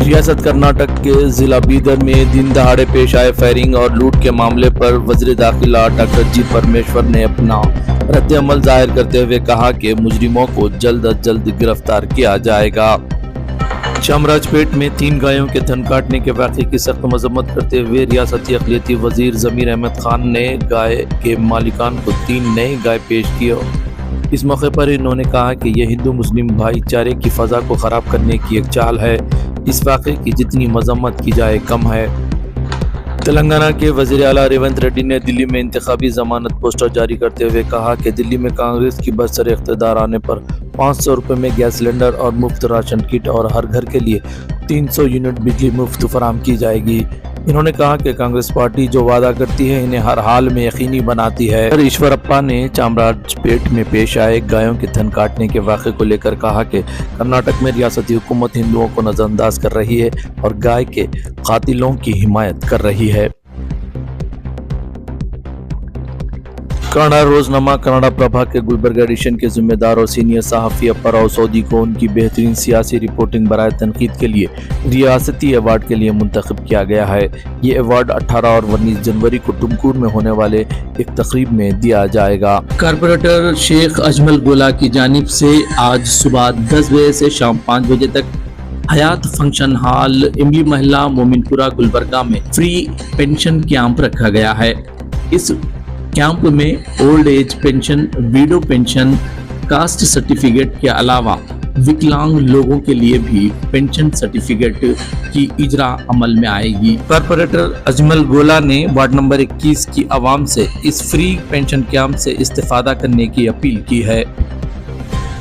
ریاست کرناٹک کے ضلع بیدر میں دن دہاڑے پیش آئے فائرنگ اور لوٹ کے معاملے پر وزیر داخلہ ڈاکٹر جی پرمیشور نے اپنا رد عمل ظاہر کرتے ہوئے کہا کہ مجرموں کو جلد از جلد گرفتار کیا جائے گا۔ چامراج پیٹ میں 3 گایوں کے تھن کاٹنے کے واقعے کی سخت مذمت کرتے ہوئے ریاستی اقلیتی وزیر ضمیر احمد خان نے گائے کے مالکان کو 3 نئے گائے پیش کیے۔ اس موقع پر انہوں نے کہا کہ یہ ہندو مسلم بھائی چارے کی فضا کو خراب کرنے کی ایک چال ہے، اس واقعے کی جتنی مذمت کی جائے کم ہے۔ تلنگانہ کے وزیر اعلیٰ ریونت ریڈی نے دلی میں انتخابی ضمانت پوسٹر جاری کرتے ہوئے کہا کہ دلی میں کانگریس کی برسر اقتدار آنے پر 500 روپے میں گیس سلنڈر اور مفت راشن کٹ اور ہر گھر کے لیے 300 یونٹ بجلی مفت فراہم کی جائے گی۔ انہوں نے کہا کہ کانگریس پارٹی جو وعدہ کرتی ہے انہیں ہر حال میں یقینی بناتی ہے۔ ایشورپا نے چامراج پیٹ میں پیش آئے گایوں کے تھن کاٹنے کے واقعے کو لے کر کہا کہ کرناٹک میں ریاستی حکومت ہندوؤں کو نظر انداز کر رہی ہے اور گائے کے قاتلوں کی حمایت کر رہی ہے۔ کنڑا روزنامہ کنڑا پربھا کے گلبرگہ ایڈیشن کے ذمہ دار اور سینئر صحافی اپاراؤ سودی کو ان کی بہترین سیاسی رپورٹنگ برائے تنقید کے لیے ریاستی ایوارڈ کے لیے منتخب کیا گیا ہے۔ یہ ایوارڈ 18 اور 19 جنوری کو ٹمکور میں ہونے والے ایک تقریب میں دیا جائے گا۔ کارپوریٹر شیخ اجمل گولا کی جانب سے آج صبح 10 بجے سے شام 5 بجے تک حیات فنکشن ہال املی محلہ مومن پورہ گلبرگہ میں فری پینشن کیمپ رکھا گیا ہے۔ اس کیمپ میں old age pension, widow pension, caste certificate کے علاوہ وکلانگ لوگوں کے لیے بھی پینشن سرٹیفکیٹ کی اجرا عمل میں آئے گی۔ کارپوریٹر اجمل گولا نے وارڈ نمبر 21 کی عوام سے اس فری پینشن کیمپ سے استفادہ کرنے کی اپیل کی ہے۔